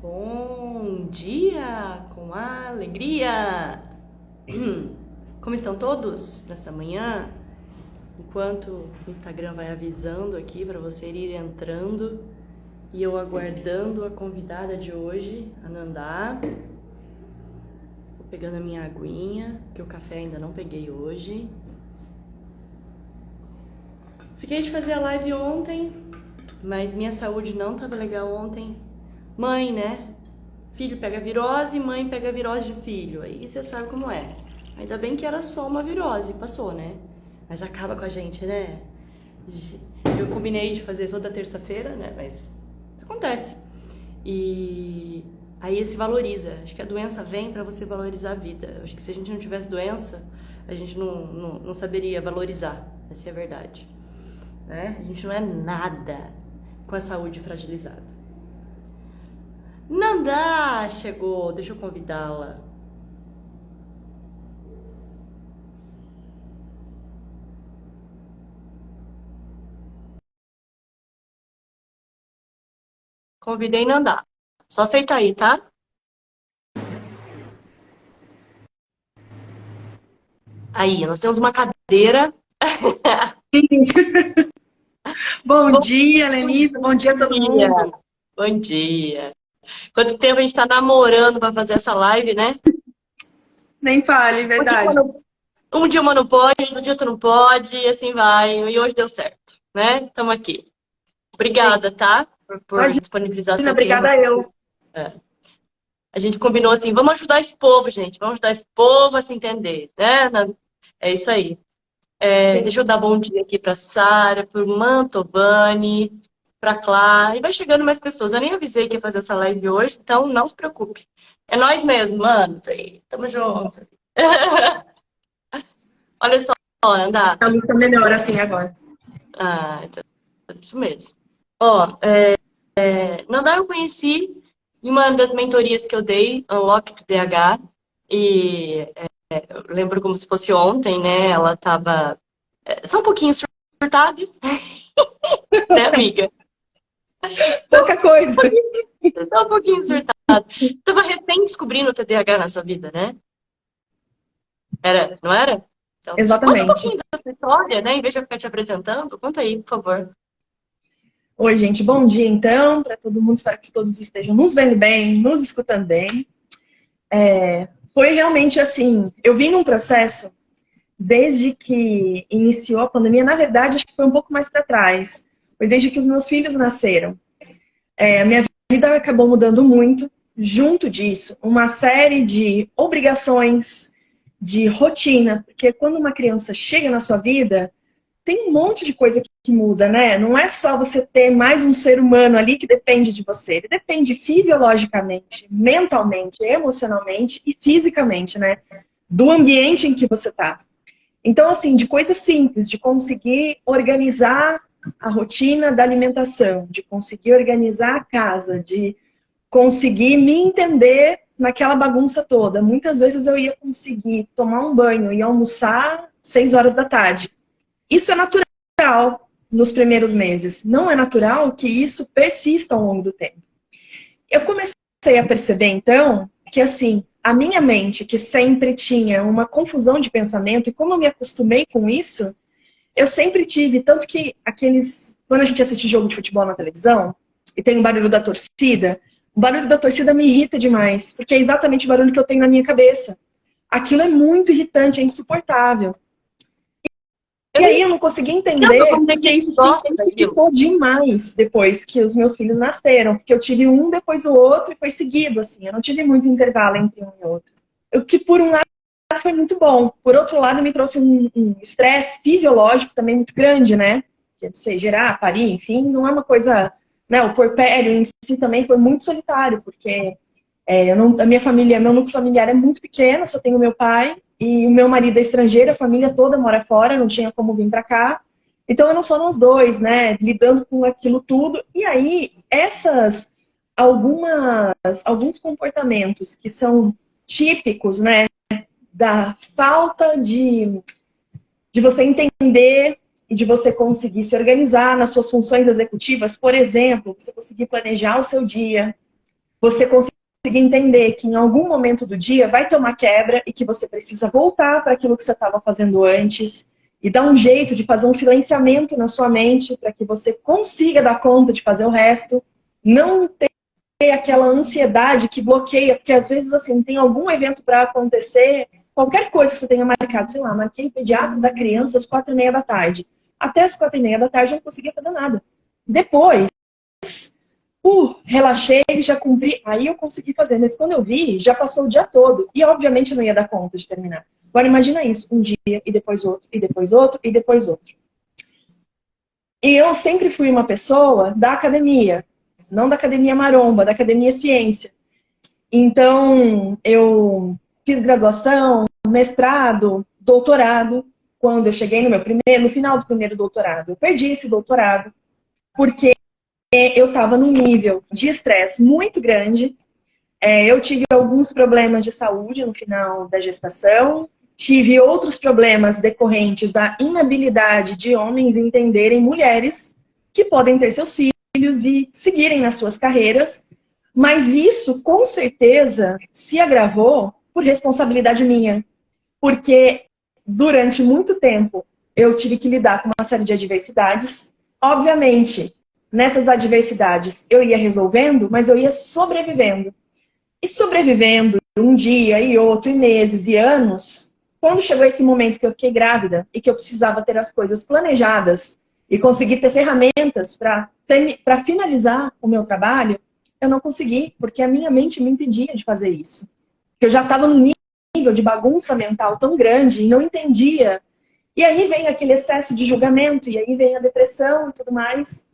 Bom dia com alegria! Como estão todos nessa manhã? Enquanto o Instagram vai avisando aqui para você ir entrando e eu aguardando a convidada de hoje, a Nandá. Vou pegando a minha aguinha, que o café ainda não peguei hoje. Fiquei de fazer a live ontem, mas minha saúde não estava legal ontem. Mãe, né? Filho pega virose, mãe pega virose de filho. Aí você sabe como é. Ainda bem que era só uma virose, passou, né? Mas acaba com a gente, né? Eu combinei de fazer toda terça-feira, né? Mas isso acontece. E aí se valoriza. Acho que a doença vem pra você valorizar a vida. Acho que se a gente não tivesse doença, a gente não saberia valorizar. Essa é a verdade. Né? A gente não é nada com a saúde fragilizada. Nandá chegou, deixa eu convidá-la. Convidei Nandá. Só aceita aí, tá? Aí, nós temos uma cadeira. Bom Bom dia, Lenisa. Bom dia a todo dia. mundo. Bom dia. Quanto tempo a gente tá namorando pra fazer essa live, né? Nem fale, Um dia uma verdade. não, um dia uma não pode, outro dia tu não pode, e assim vai. E hoje deu certo, né? Estamos aqui. Sim. Obrigada, tá? Por Imagina, disponibilizar seu tempo. obrigada eu. É. A gente combinou assim, vamos ajudar esse povo, gente. Vamos ajudar esse povo a se entender, né? É isso aí. Sim. Deixa eu dar bom dia aqui para Sara, para o Mantovani, para Clara. E vai chegando mais pessoas. Eu nem avisei que ia fazer essa live hoje, então não se preocupe. É nós mesmo, mano. Tamo junto. Olha só, andar. A luz está melhor assim agora. Ah, então, é isso mesmo. Ó, Nandá eu conheci em uma das mentorias que eu dei, Unlocked DH, e eu lembro como se fosse ontem, né? Ela tava só um pouquinho surtada, né, amiga? Pouca coisa. Só um pouquinho surtado. Tava recém descobrindo o TDAH na sua vida, né? Não era? Então, conta um Exatamente. pouquinho da sua história, né? Em vez de eu ficar te apresentando, conta aí, por favor. Oi, gente. Bom dia, então, para todo mundo. Espero que todos estejam nos vendo bem, nos escutando bem. Foi realmente assim, eu vim num processo desde que iniciou a pandemia. Na verdade, acho que foi um pouco mais para trás. Foi desde que os meus filhos nasceram. A minha vida acabou mudando muito. Junto disso, uma série de obrigações, de rotina, porque quando uma criança chega na sua vida, tem um monte de coisa que muda, né? Não é só você ter mais um ser humano ali que depende de você. Ele depende fisiologicamente, mentalmente, emocionalmente e fisicamente, né? Do ambiente em que você tá. Então, assim, de coisas simples, de conseguir organizar a rotina da alimentação, de conseguir organizar a casa, de conseguir me entender naquela bagunça toda. Muitas vezes eu ia conseguir tomar um banho e almoçar 6 horas da tarde. Isso é natural nos primeiros meses. Não é natural que isso persista ao longo do tempo. Eu comecei a perceber, então, que assim, a minha mente, que sempre tinha uma confusão de pensamento, e como eu me acostumei com isso, eu sempre tive, tanto que quando a gente assiste jogo de futebol na televisão, e tem o barulho da torcida, o barulho da torcida me irrita demais, porque é exatamente o barulho que eu tenho na minha cabeça. Aquilo é muito irritante, é insuportável. Eu E não aí eu não consegui entendo entender como é porque que isso se gosta daquilo. intensificou demais depois que os meus filhos nasceram, porque eu tive um depois do outro e foi seguido, assim, eu não tive muito intervalo entre um e outro. O que por um lado foi muito bom, por outro lado me trouxe um estresse fisiológico também muito grande, né? Que você gerar, parir, enfim, não é uma coisa, né? O porpério em si também foi muito solitário, porque a minha família, meu núcleo familiar é muito pequeno, só tenho meu pai e o meu marido é estrangeiro, a família toda mora fora, não tinha como vir para cá. Então eu não sou nós dois, né, lidando com aquilo tudo. E aí, alguns comportamentos que são típicos, né, da falta de você entender e de você conseguir se organizar nas suas funções executivas, por exemplo, você conseguir planejar o seu dia, você conseguir entender que em algum momento do dia vai ter uma quebra e que você precisa voltar para aquilo que você estava fazendo antes e dar um jeito de fazer um silenciamento na sua mente para que você consiga dar conta de fazer o resto, não ter aquela ansiedade que bloqueia, porque às vezes assim, tem algum evento para acontecer, qualquer coisa que você tenha marcado, sei lá, marquei o pediatra da criança às 4h30 da tarde. Até às 4h30 da tarde eu não conseguia fazer nada. Depois, relaxei, já cumpri, aí eu consegui fazer. Mas quando eu vi, já passou o dia todo. E obviamente eu não ia dar conta de terminar. Agora imagina isso, um dia, e depois outro, e depois outro, e depois outro. E eu sempre fui uma pessoa da academia. Não da academia maromba, da academia ciência. Então, eu fiz graduação, mestrado, doutorado. Quando eu cheguei no final do primeiro doutorado, eu perdi esse doutorado, porque eu estava num nível de estresse muito grande. Eu tive alguns problemas de saúde no final da gestação, tive outros problemas decorrentes da inabilidade de homens entenderem mulheres que podem ter seus filhos e seguirem nas suas carreiras, mas isso, com certeza, se agravou por responsabilidade minha, porque durante muito tempo eu tive que lidar com uma série de adversidades. Obviamente, nessas adversidades eu ia resolvendo, mas eu ia sobrevivendo. E sobrevivendo um dia e outro, e meses e anos, quando chegou esse momento que eu fiquei grávida e que eu precisava ter as coisas planejadas e conseguir ter ferramentas para finalizar o meu trabalho, eu não consegui, porque a minha mente me impedia de fazer isso. Eu já estava num nível de bagunça mental tão grande e não entendia. E aí vem aquele excesso de julgamento, e aí vem a depressão e tudo mais.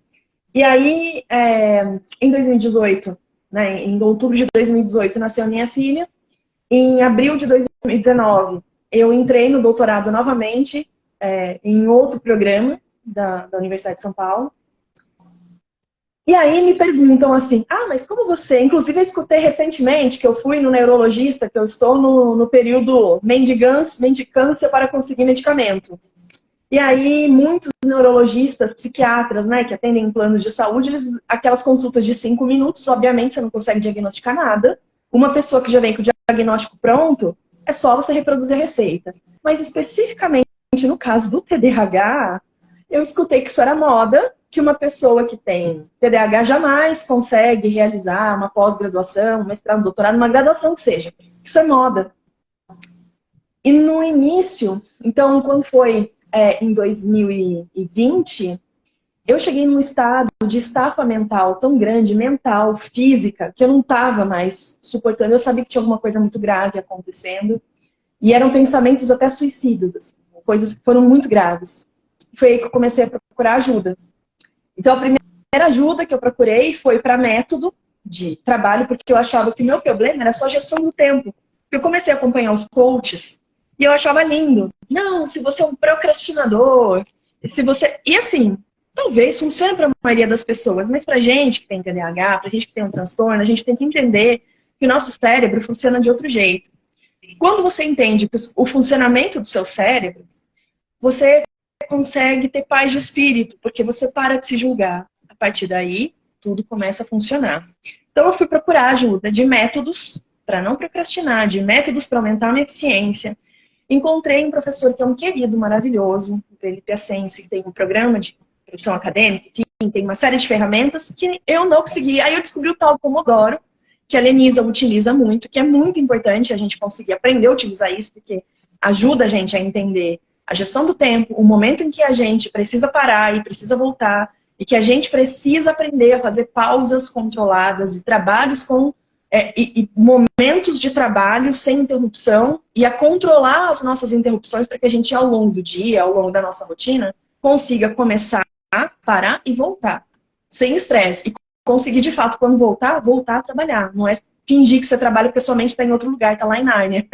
E aí, em 2018, né, em outubro de 2018, nasceu minha filha. Em abril de 2019, eu entrei no doutorado novamente, em outro programa da Universidade de São Paulo. E aí me perguntam assim, mas como você... Inclusive eu escutei recentemente que eu fui no neurologista, que eu estou no período mendicância para conseguir medicamento. E aí muitos neurologistas, psiquiatras, né, que atendem em planos de saúde, aquelas consultas de 5 minutos, obviamente você não consegue diagnosticar nada. Uma pessoa que já vem com o diagnóstico pronto, é só você reproduzir a receita. Mas especificamente no caso do TDAH, eu escutei que isso era moda, que uma pessoa que tem TDAH jamais consegue realizar uma pós-graduação, um mestrado, um doutorado, uma graduação que seja. Isso é moda. E no início, então, quando foi em 2020, eu cheguei num estado de estafa mental tão grande, mental, física, que eu não estava mais suportando. Eu sabia que tinha alguma coisa muito grave acontecendo. E eram pensamentos até suicidas, assim, coisas que foram muito graves. Foi aí que eu comecei a procurar ajuda. Então, a primeira ajuda que eu procurei foi para método de trabalho, porque eu achava que o meu problema era só gestão do tempo. Eu comecei a acompanhar os coaches e eu achava lindo. Não, se você é um procrastinador, se você... E assim, talvez funcione para a maioria das pessoas, mas para gente que tem TDAH, para gente que tem um transtorno, a gente tem que entender que o nosso cérebro funciona de outro jeito. Quando você entende o funcionamento do seu cérebro, você consegue ter paz de espírito, porque você para de se julgar. A partir daí, tudo começa a funcionar. Então, eu fui procurar ajuda de métodos para não procrastinar, de métodos para aumentar a minha eficiência. Encontrei um professor que é um querido, maravilhoso, o Felipe Assensi, que tem um programa de produção acadêmica, enfim, tem uma série de ferramentas que eu não consegui. Aí eu descobri o tal Pomodoro, que a Lenisa utiliza muito, que é muito importante a gente conseguir aprender a utilizar isso, porque ajuda a gente a entender a gestão do tempo, o momento em que a gente precisa parar e precisa voltar, e que a gente precisa aprender a fazer pausas controladas e trabalhos com e momentos de trabalho sem interrupção, e a controlar as nossas interrupções para que a gente, ao longo do dia, ao longo da nossa rotina, consiga começar, parar e voltar, sem estresse. E conseguir, de fato, quando voltar a trabalhar. Não é fingir que você trabalha porque sua mente está em outro lugar, está lá em Nárnia.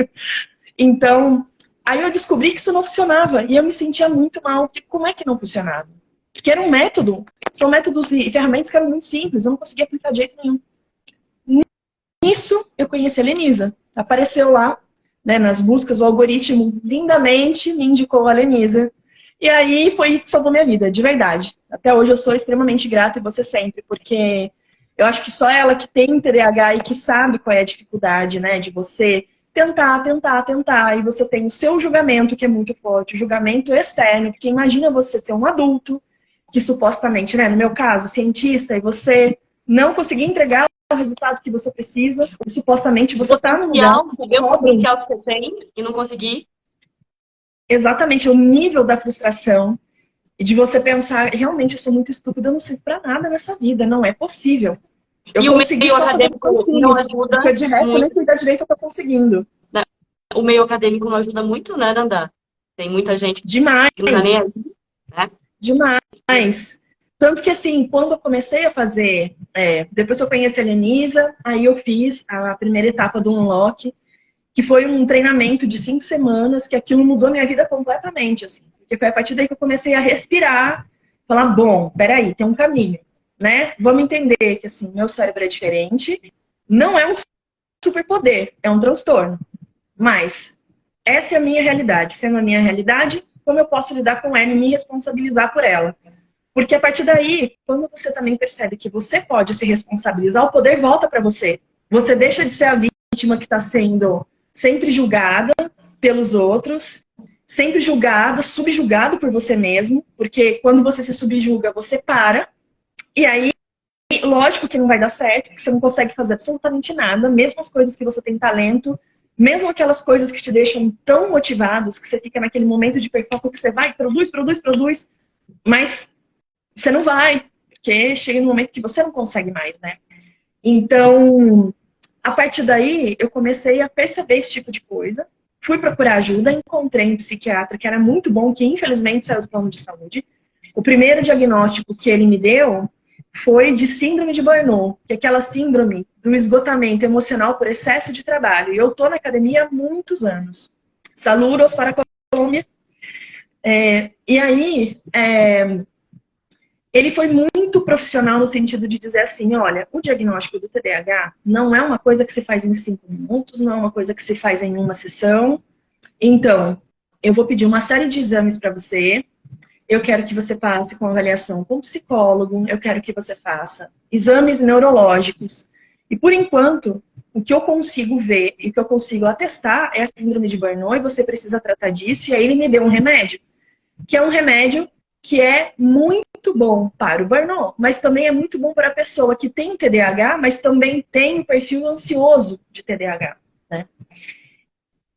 Então, aí eu descobri que isso não funcionava. E eu me sentia muito mal. Porque como é que não funcionava? Porque era um método. São métodos e ferramentas que eram muito simples. Eu não conseguia aplicar de jeito nenhum. Nisso, eu conheci a Lenisa. Apareceu lá, né, nas buscas, o algoritmo lindamente me indicou a Lenisa. E aí foi isso que salvou minha vida, de verdade. Até hoje eu sou extremamente grata, e você sempre, porque Eu acho que só ela que tem TDAH e que sabe qual é a dificuldade, né, de você tentar, e você tem o seu julgamento, que é muito forte, o julgamento externo, porque imagina você ser um adulto, que supostamente, né, no meu caso, cientista, e você não conseguir entregar o resultado que você precisa, e supostamente você está no lugar que te saber o cobram. potencial que você tem e não conseguir. Exatamente, o nível da frustração, e de você pensar, realmente eu sou muito estúpida, eu não sirvo pra nada nessa vida, não é possível. Eu E o consegui meio só fazer acadêmico meus não filhos, ajuda porque de resto nem muito, cuidar direito eu tô conseguindo. né? O meio acadêmico não ajuda muito, né, Nanda? Tem muita gente Demais, que não tá nem aí, né? demais. Tanto que assim, quando eu comecei a fazer, depois que eu conheci a Lenisa, aí eu fiz a primeira etapa do Unlock, que foi um treinamento de 5 semanas, que aquilo mudou minha vida completamente, assim. Porque foi a partir daí que eu comecei a respirar, falar, bom, peraí, tem um caminho, né? Vamos entender que, assim, meu cérebro é diferente, não é um superpoder, é um transtorno. Mas essa é a minha realidade. Sendo a minha realidade, como eu posso lidar com ela e me responsabilizar por ela? Porque a partir daí, quando você também percebe que você pode se responsabilizar, o poder volta para você. Você deixa de ser a vítima que está sendo sempre julgada pelos outros, sempre julgada, subjugado por você mesmo, porque quando você se subjuga, você para, e aí, lógico que não vai dar certo, que você não consegue fazer absolutamente nada, mesmo as coisas que você tem talento, mesmo aquelas coisas que te deixam tão motivados, que você fica naquele momento de hiperfoco que você vai, produz, mas você não vai, porque chega um momento que você não consegue mais, né? Então, a partir daí, eu comecei a perceber esse tipo de coisa. Fui procurar ajuda, encontrei um psiquiatra que era muito bom, que infelizmente saiu do plano de saúde. O primeiro diagnóstico que ele me deu foi de síndrome de Burnout, que é aquela síndrome do esgotamento emocional por excesso de trabalho. E eu tô na academia há muitos anos. Saludos para a Colômbia. E aí, ele foi muito profissional no sentido de dizer assim, olha, o diagnóstico do TDAH não é uma coisa que se faz em 5 minutos, não é uma coisa que se faz em uma sessão. Então, eu vou pedir uma série de exames para você, eu quero que você passe com avaliação com psicólogo, eu quero que você faça exames neurológicos. E, por enquanto, o que eu consigo ver e o que eu consigo atestar é a síndrome de Burnout, e você precisa tratar disso. E aí ele me deu um remédio, que é um remédio que é muito bom para o burnout, mas também é muito bom para a pessoa que tem TDAH, mas também tem um perfil ansioso de TDAH, né?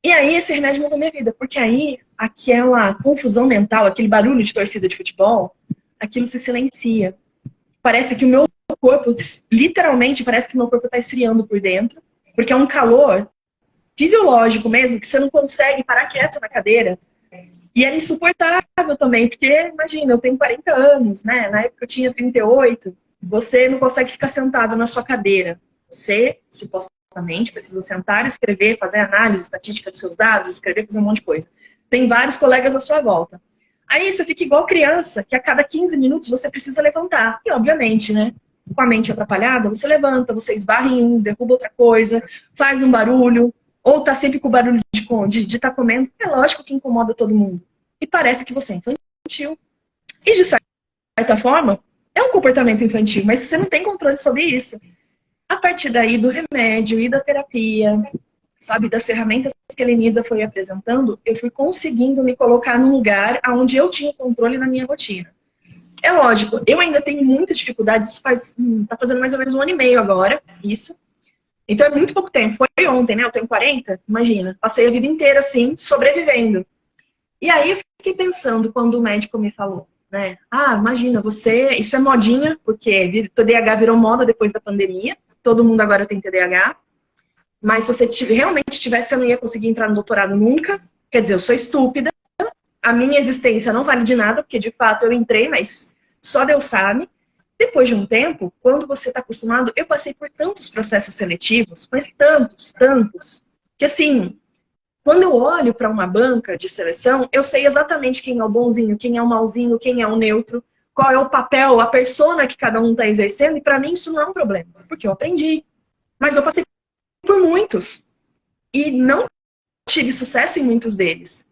E aí esse remédio mudou minha vida, porque aí aquela confusão mental, aquele barulho de torcida de futebol, aquilo se silencia. Parece que o meu corpo, literalmente, parece que o meu corpo está esfriando por dentro, porque é um calor fisiológico mesmo, que você não consegue parar quieto na cadeira. E era insuportável também, porque, imagina, eu tenho 40 anos, né? Na época eu tinha 38. Você não consegue ficar sentado na sua cadeira. Você, supostamente, precisa sentar, escrever, fazer análise estatística dos seus dados, escrever, fazer um monte de coisa. Tem vários colegas à sua volta. Aí você fica igual criança, que a cada 15 minutos você precisa levantar. E, obviamente, né? Com a mente atrapalhada, você levanta, você esbarra em um, derruba outra coisa, faz um barulho, ou tá sempre com o barulho de tá comendo, é lógico que incomoda todo mundo. E parece que você é infantil. E de certa forma, é um comportamento infantil, mas você não tem controle sobre isso. A partir daí do remédio e da terapia, sabe, das ferramentas que a Lenisa foi apresentando, eu fui conseguindo me colocar num lugar onde eu tinha controle na minha rotina. É lógico, eu ainda tenho muitas dificuldades, isso tá fazendo mais ou menos 1 ano e meio agora, isso. Então é muito pouco tempo. Foi ontem, né? Eu tenho 40, imagina. Passei a vida inteira assim, sobrevivendo. E aí eu fiquei pensando quando o médico me falou, né? Ah, imagina, isso é modinha, porque TDAH virou moda depois da pandemia. Todo mundo agora tem TDAH. Mas se você realmente tivesse, eu não ia conseguir entrar no doutorado nunca. Quer dizer, eu sou estúpida. A minha existência não vale de nada, porque de fato eu entrei, mas só Deus sabe. Depois de um tempo, quando você está acostumado, eu passei por tantos processos seletivos, mas tantos, que assim, quando eu olho para uma banca de seleção, eu sei exatamente quem é o bonzinho, quem é o malzinho, quem é o neutro, qual é o papel, a persona que cada um está exercendo, e para mim isso não é um problema, porque eu aprendi. Mas eu passei por muitos, e não tive sucesso em muitos deles.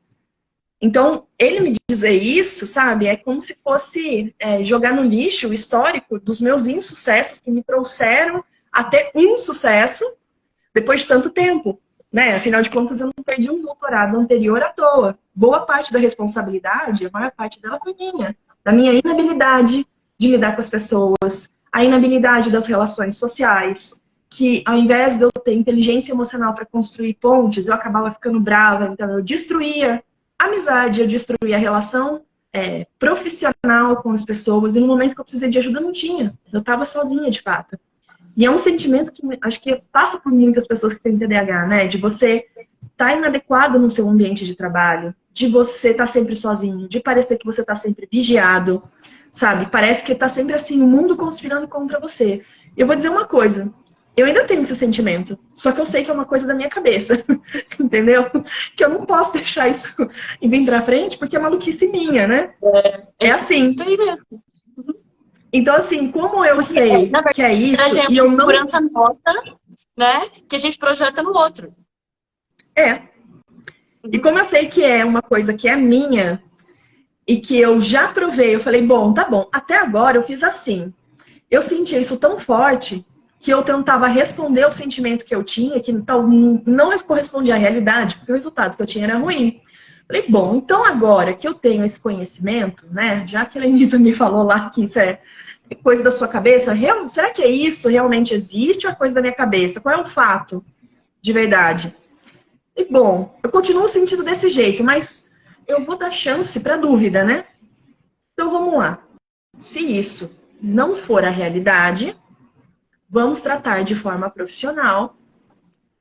Então, ele me dizer isso, sabe, é como se fosse jogar no lixo o histórico dos meus insucessos que me trouxeram até um sucesso depois de tanto tempo, né? Afinal de contas, eu não perdi um doutorado anterior à toa. Boa parte da responsabilidade, a maior parte dela foi minha. Da minha inabilidade de lidar com as pessoas, a inabilidade das relações sociais, que ao invés de eu ter inteligência emocional para construir pontes, eu acabava ficando brava, então eu destruía a amizade, eu destruía a relação profissional com as pessoas, e no momento que eu precisei de ajuda, não tinha. Eu estava sozinha, de fato. E é um sentimento que acho que passa por muitas pessoas que têm TDAH, né? De você estar inadequado no seu ambiente de trabalho, de você estar sempre sozinho, de parecer que você está sempre vigiado, sabe? Parece que está sempre assim, o mundo conspirando contra você. Eu vou dizer uma coisa, eu ainda tenho esse sentimento, só que eu sei que é uma coisa da minha cabeça, entendeu? Que eu não posso deixar isso vir pra frente, porque é maluquice minha, né? É assim. Isso aí mesmo. Então, assim, como eu sei que é isso, e eu não... segurança nossa, né, que a gente projeta no outro. E como eu sei que é uma coisa que é minha, e que eu já provei, eu falei, bom, tá bom, até agora eu fiz assim. Eu sentia isso tão forte que eu tentava responder o sentimento que eu tinha, que não correspondia à realidade, porque o resultado que eu tinha era ruim. Falei, bom, então agora que eu tenho esse conhecimento, né, já que a Lenisa me falou lá que isso é coisa da sua cabeça, será que é isso realmente existe ou é coisa da minha cabeça? Qual é o fato de verdade? E bom, eu continuo sentindo desse jeito, mas eu vou dar chance para dúvida, né? Então vamos lá. Se isso não for a realidade, vamos tratar de forma profissional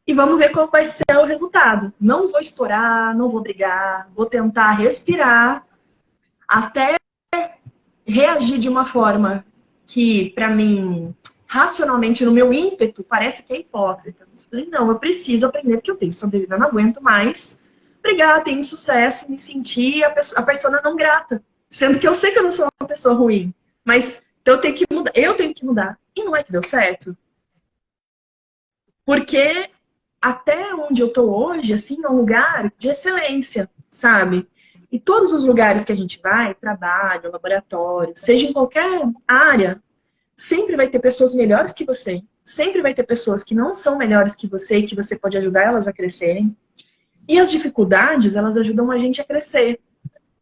e vamos ver qual vai ser o resultado. Não vou estourar, não vou brigar, vou tentar respirar até reagir de uma forma que, para mim, racionalmente, no meu ímpeto, parece que é hipócrita. Mas eu falei, não, eu preciso aprender porque eu tenho que sobreviver, eu não aguento mais brigar, ter insucesso, me sentir a persona não grata. Sendo que eu sei que eu não sou uma pessoa ruim. Mas então, eu tenho que mudar. E não é que deu certo. Porque até onde eu tô hoje, assim, é um lugar de excelência, sabe? E todos os lugares que a gente vai, trabalho, laboratório, seja em qualquer área, sempre vai ter pessoas melhores que você. Sempre vai ter pessoas que não são melhores que você e que você pode ajudar elas a crescerem. E as dificuldades, elas ajudam a gente a crescer.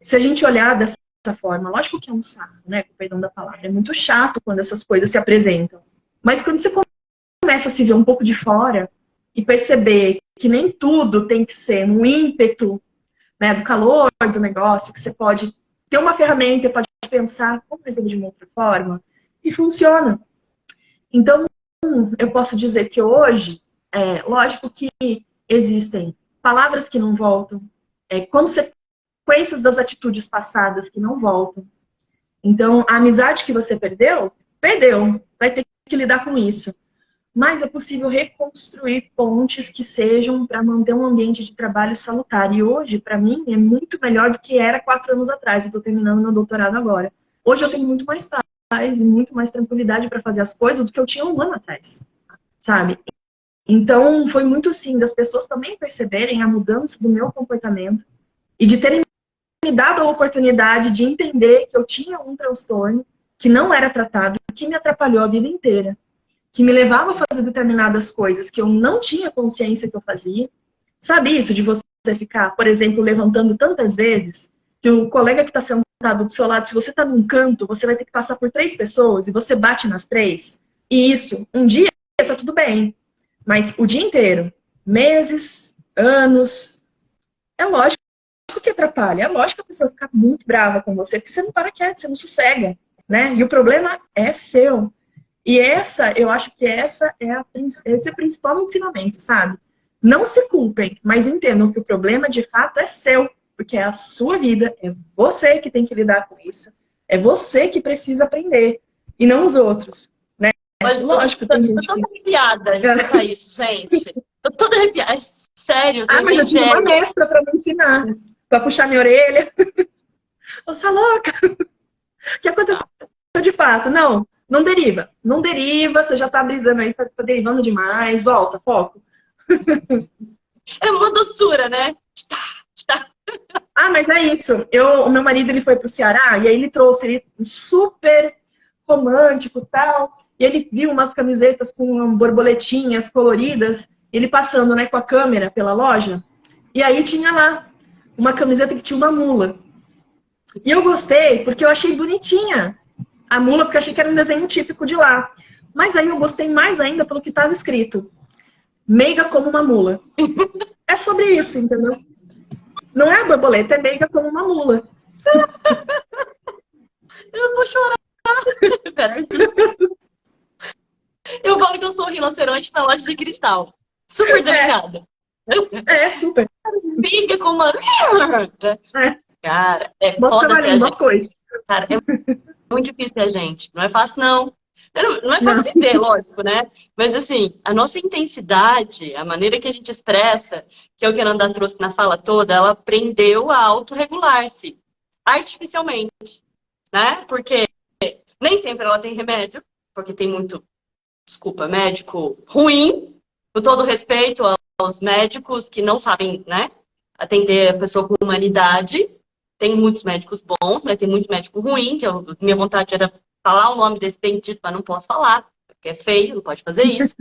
Se a gente olhar dessa forma, lógico que é um saco, né? Com perdão da palavra. É muito chato quando essas coisas se apresentam. Mas quando você começa a se ver um pouco de fora e perceber que nem tudo tem que ser no ímpeto, né, do calor do negócio, que você pode ter uma ferramenta, pode pensar como resolver de uma outra forma, e funciona. Então, eu posso dizer que hoje, lógico que existem palavras que não voltam, consequências das atitudes passadas que não voltam. Então, a amizade que você perdeu, vai ter que lidar com isso. Mas é possível reconstruir pontes que sejam para manter um ambiente de trabalho salutar. E hoje, para mim, é muito melhor do que era 4 anos atrás. Eu estou terminando meu doutorado agora. Hoje eu tenho muito mais paz e muito mais tranquilidade para fazer as coisas do que eu tinha 1 ano atrás, sabe? Então, foi muito assim, das pessoas também perceberem a mudança do meu comportamento e de terem me dado a oportunidade de entender que eu tinha um transtorno que não era tratado, que me atrapalhou a vida inteira, que me levava a fazer determinadas coisas que eu não tinha consciência que eu fazia. Sabe isso de você ficar, por exemplo, levantando tantas vezes, que o colega que está sentado do seu lado, se você está num canto, você vai ter que passar por 3 pessoas e você bate nas 3. E isso, um dia tá tudo bem, mas o dia inteiro, meses, anos, é lógico que atrapalha. É lógico que a pessoa fica muito brava com você, porque você não para quieto, você não sossega, né? E o problema é seu. E eu acho que esse é o principal ensinamento, sabe? Não se culpem, mas entendam que o problema de fato é seu, porque é a sua vida, é você que tem que lidar com isso, é você que precisa aprender, e não os outros, né? Olha, lógico, tem gente tô toda arrepiada de escutar isso, gente. Eu tô toda arrepiada, sério. Mas eu tive uma mestra para me ensinar, para puxar minha orelha. Você é louca? O que aconteceu de fato? Não deriva. Não deriva, você já tá brisando aí, tá derivando demais. Volta, foco. É uma doçura, né? Está. Ah, mas é isso. O meu marido ele foi pro Ceará e aí ele trouxe ele super romântico e tal. E ele viu umas camisetas com borboletinhas coloridas, ele passando, né, com a câmera pela loja. E aí tinha lá uma camiseta que tinha uma mula. E eu gostei porque eu achei bonitinha a mula, porque eu achei que era um desenho típico de lá. Mas aí eu gostei mais ainda pelo que estava escrito. Meiga como uma mula. É sobre isso, entendeu? Não é a borboleta, é meiga como uma mula. Eu vou chorar. Peraí. Eu falo que eu sou um rinoceronte na loja de cristal. Super delicada. Super. Briga com uma... É. Cara, é Bota foda ser a cavalinho, bota gente. coisa. Cara, é muito difícil ser a gente. Não é fácil, não. Não é Não. fácil dizer, lógico, né? Mas assim, a nossa intensidade, a maneira que a gente expressa, que é o que a Nanda trouxe na fala toda, ela aprendeu a autorregular-se artificialmente, né? Porque nem sempre ela tem remédio, porque tem muito, desculpa, médico ruim, com todo respeito aos médicos que não sabem, né, atender a pessoa com humanidade. Tem muitos médicos bons, mas tem muito médico ruim, que minha vontade era falar o nome desse bendito, mas não posso falar, porque é feio, não pode fazer isso.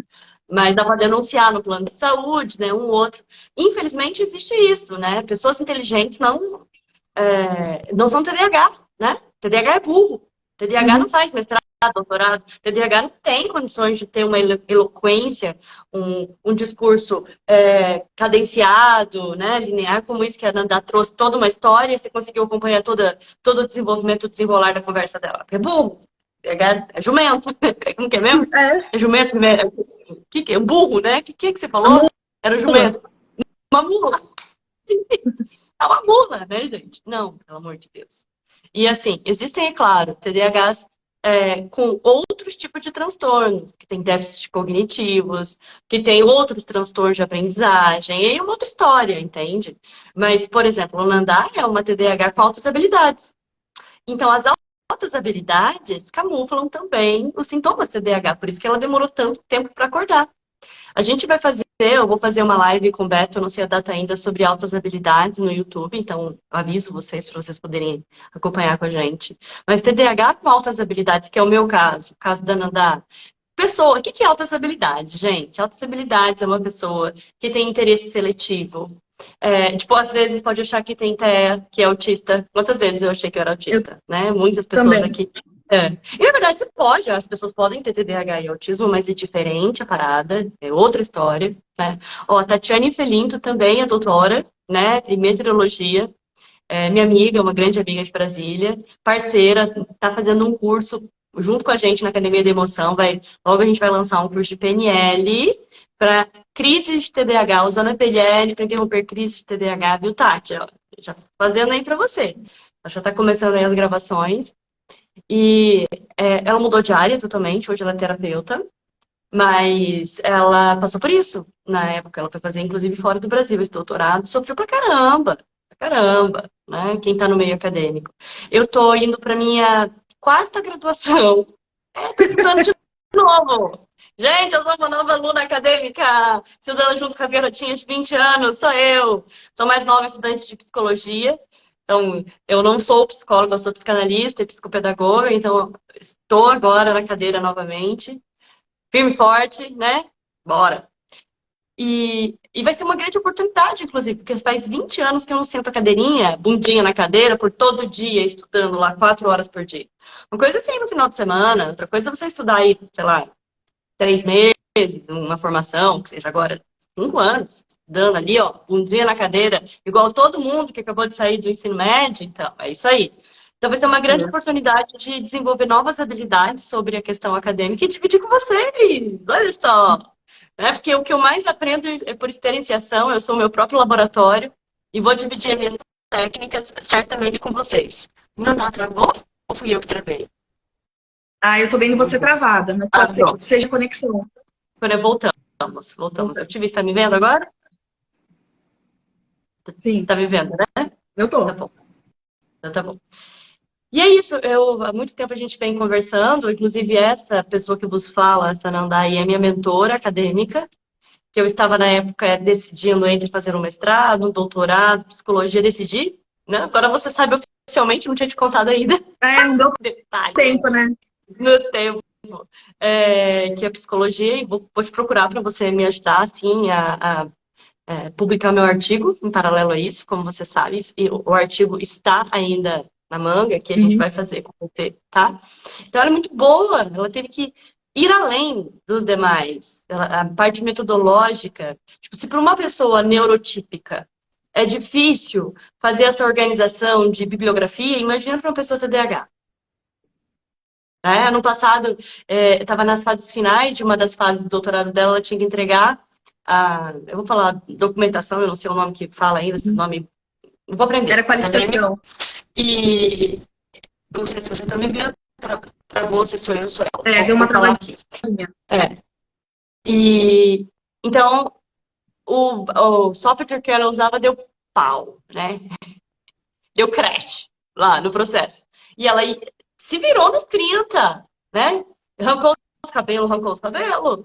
Mas dá para denunciar no plano de saúde, né, um outro. Infelizmente existe isso, né? Pessoas inteligentes não são TDAH, né? TDAH é burro. TDAH não faz mestrado, doutorado. TDAH não tem condições de ter uma eloquência, um discurso cadenciado, né, linear, como isso que a Nanda trouxe, toda uma história, e você conseguiu acompanhar todo o desenvolvimento, o desenrolar da conversa dela. É burro. TDAH é jumento. Como que é mesmo? É. É jumento. O que é? Um burro, né? O que você A falou? mula. Era o jumento. Uma mula. É uma mula, né, gente? Não, pelo amor de Deus. E assim, existem, é claro, TDAHs com outros tipos de transtornos, que tem déficits cognitivos, que tem outros transtornos de aprendizagem, e aí é uma outra história, entende? Mas, por exemplo, o Nandar é uma TDAH com altas habilidades. Então, as altas habilidades camuflam também os sintomas TDAH, por isso que ela demorou tanto tempo para acordar. A gente vai fazer, eu vou fazer uma live com o Beto, não sei a data ainda, sobre altas habilidades no YouTube, então aviso vocês para vocês poderem acompanhar com a gente. Mas TDAH com altas habilidades, que é o meu caso, o caso da Nanda. Pessoa, o que é altas habilidades, gente? Altas habilidades é uma pessoa que tem interesse seletivo. Tipo, às vezes pode achar que tem TEA, que é autista. Quantas vezes eu achei que eu era Eu autista, né? Muitas pessoas também. aqui. E na verdade você pode, as pessoas podem ter TDAH e autismo, mas é diferente a parada, é outra história, né? Ó, a Tatiane Felinto também é doutora, né, em meteorologia, minha amiga, uma grande amiga de Brasília, parceira, tá fazendo um curso junto com a gente na Academia da Emoção, logo a gente vai lançar um curso de PNL para crise de TDAH, usando a PNL para interromper crise de TDAH, viu, Tati? Ó, já tô fazendo aí para você. Ela já está começando aí as gravações. E ela mudou de área totalmente, hoje ela é terapeuta, mas ela passou por isso. Na época, ela foi fazer, inclusive, fora do Brasil, esse doutorado, sofreu pra caramba, né? Quem tá no meio acadêmico. Eu tô indo pra minha quarta graduação. Tô estudando de novo. Gente, eu sou uma nova aluna acadêmica, estudando junto com as garotinhas de 20 anos, sou eu. Sou mais nova estudante de psicologia. Então, eu não sou psicóloga, eu sou psicanalista e psicopedagoga, então estou agora na cadeira novamente. Firme e forte, né? Bora. E vai ser uma grande oportunidade, inclusive, porque faz 20 anos que eu não sento a cadeirinha, bundinha na cadeira, por todo dia, estudando lá 4 horas por dia. Uma coisa assim no final de semana, outra coisa é você estudar aí, sei lá, 3 meses, uma formação, que seja agora 5 anos, estudando ali, ó, bundinha na cadeira, igual todo mundo que acabou de sair do ensino médio, então, é isso aí. Então vai ser uma grande oportunidade de desenvolver novas habilidades sobre a questão acadêmica e dividir com vocês. Olha só. Né? Porque o que eu mais aprendo é por experienciação, eu sou o meu próprio laboratório e vou dividir as minhas técnicas certamente com vocês. Não travou ou fui eu que travei? Ah, eu tô vendo você travada, mas pode ser que Pronto. seja conexão. Voltamos. Eu te vi, tá me vendo agora? Sim, Tá me vendo, né? eu Tá tô. bom. Então tá bom. E é isso, há muito tempo a gente vem conversando, inclusive essa pessoa que vos fala, essa Nandai, é minha mentora acadêmica. que eu estava na época decidindo entre fazer um mestrado, um doutorado, psicologia, decidi, né? Agora você sabe oficialmente, não tinha te contado ainda. Não deu Detalhe. tempo, né? No tempo. Que é psicologia, e vou te procurar para você me ajudar, assim, publicar meu artigo em paralelo a isso, como você sabe, e o artigo está ainda na manga, que a gente vai fazer com você, tá? Então ela é muito boa, ela teve que ir além dos demais. A parte metodológica, tipo, se para uma pessoa neurotípica é difícil fazer essa organização de bibliografia, imagina para uma pessoa TDAH. Ano passado, estava nas fases finais de uma das fases do doutorado dela, ela tinha que entregar eu vou falar documentação, eu não sei o nome que fala ainda, esses nomes, não vou aprender. Era qualificação. E não sei se você está me vendo, travou, se sou eu ou sou ela. Deu uma travadinha. E então, o software que ela usava deu pau, né? Deu crash lá no processo. E ela se virou nos 30, né? Arrancou os cabelos,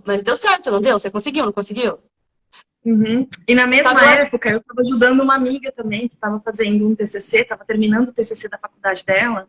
mas deu certo, não deu? Você conseguiu, não conseguiu? E na mesma época, eu estava ajudando uma amiga também, que estava fazendo um TCC, estava terminando o TCC da faculdade dela,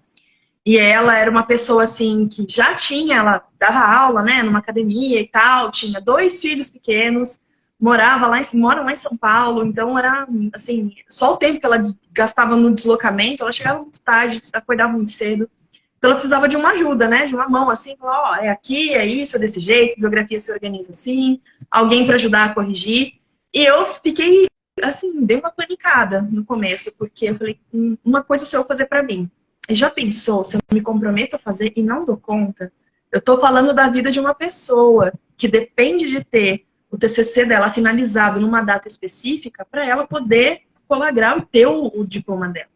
e ela era uma pessoa, assim, que já tinha, ela dava aula, né, numa academia e tal, tinha 2 filhos pequenos, mora lá em São Paulo, então era, assim, só o tempo que ela gastava no deslocamento, ela chegava muito tarde, acordava muito cedo. Então ela precisava de uma ajuda, né? De uma mão assim, falar, é aqui, é isso, é desse jeito, biografia se organiza assim, alguém para ajudar a corrigir. E eu fiquei, assim, dei uma panicada no começo, porque eu falei, uma coisa só eu vou fazer para mim. E já pensou, se eu me comprometo a fazer e não dou conta? Eu tô falando da vida de uma pessoa que depende de ter o TCC dela finalizado numa data específica para ela poder colagrar e ter o diploma dela.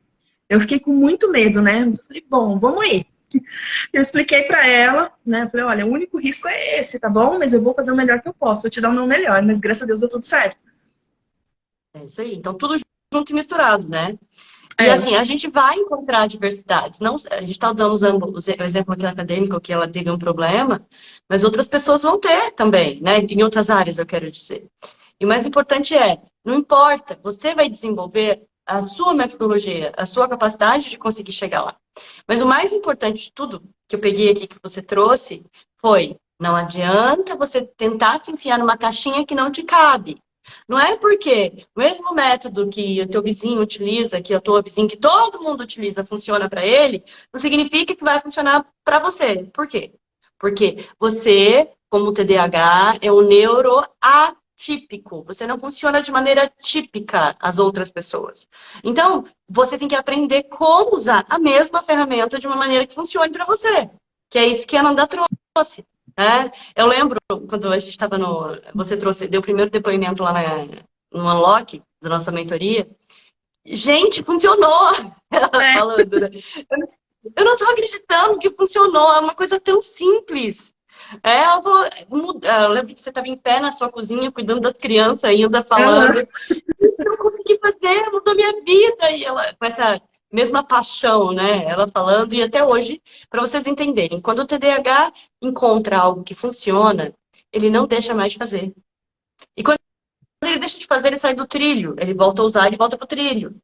Eu fiquei com muito medo, né? Mas eu falei, bom, vamos ir. Eu expliquei pra ela, né? Falei, olha, o único risco é esse, tá bom? Mas eu vou fazer o melhor que eu posso. Eu te dar o meu melhor, mas graças a Deus deu tudo certo. É isso aí. Então, tudo junto e misturado, né? E assim, a gente vai encontrar diversidades. Não, a gente está usando o exemplo aqui acadêmico, que ela teve um problema, mas outras pessoas vão ter também, né? Em outras áreas, eu quero dizer. E o mais importante não importa, você vai desenvolver a sua metodologia, a sua capacidade de conseguir chegar lá. Mas o mais importante de tudo que eu peguei aqui, que você trouxe, foi: não adianta você tentar se enfiar numa caixinha que não te cabe. Não é porque o mesmo método que o teu vizinho utiliza, que a tua vizinha, que todo mundo utiliza, funciona para ele, não significa que vai funcionar para você. Por quê? Porque você, como TDAH, é um neuroatípico. Você não funciona de maneira típica as outras pessoas. Então, você tem que aprender como usar a mesma ferramenta de uma maneira que funcione para você. Que é isso que a Ananda trouxe. Eu lembro quando a gente estava você deu o primeiro depoimento lá no Unlock, da nossa mentoria. Gente, funcionou! Falando, né? Eu não estou acreditando que funcionou, é uma coisa tão simples. Ela falou, eu lembro que você estava em pé na sua cozinha, cuidando das crianças ainda, falando. Eu consegui fazer, mudou minha vida. E ela, com essa mesma paixão, né? Ela falando, e até hoje, para vocês entenderem, quando o TDAH encontra algo que funciona, ele não deixa mais de fazer. E quando ele deixa de fazer, ele sai do trilho. Ele volta a usar, ele volta pro trilho.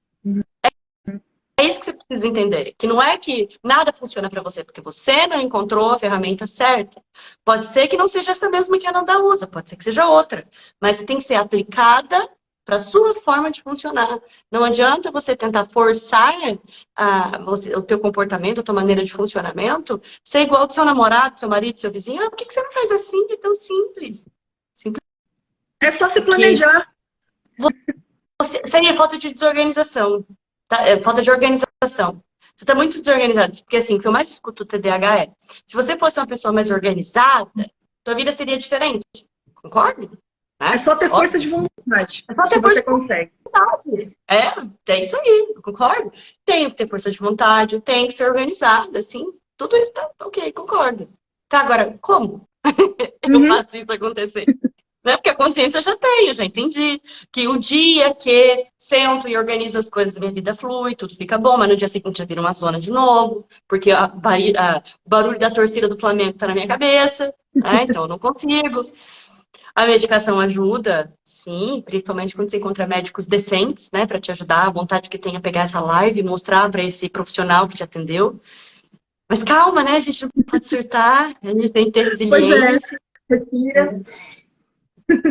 É isso que você precisa entender. Que não é que nada funciona para você, porque você não encontrou a ferramenta certa. Pode ser que não seja essa mesma que a Ananda usa, pode ser que seja outra. Mas tem que ser aplicada para a sua forma de funcionar. Não adianta você tentar forçar o teu comportamento, a tua maneira de funcionamento, ser igual ao seu namorado, seu marido, seu vizinho. Por que você não faz assim? É tão simples. É só se planejar. Seria falta de desorganização. Tá? Falta de organização. Você está muito desorganizado. Porque assim, o que eu mais escuto o TDAH se você fosse uma pessoa mais organizada, sua vida seria diferente. Concorda? É só ter força de vontade. É só ter força de vontade. É isso aí, concordo. Tenho que ter força de vontade, tem que ser organizada, assim. Tudo isso tá ok, concordo. Tá, agora, como eu faço isso acontecer? Né? Porque a consciência eu já entendi. Que o dia que sento e organizo as coisas, minha vida flui, tudo fica bom, mas no dia seguinte já vira uma zona de novo, porque o barulho da torcida do Flamengo tá na minha cabeça, né? Então eu não consigo. A medicação ajuda, sim, principalmente quando você encontra médicos decentes, né, para te ajudar. A vontade que tenha pegar essa live e mostrar para esse profissional que te atendeu. Mas calma, né? A gente não pode surtar, a gente tem que ter Pois é, resiliência. respira.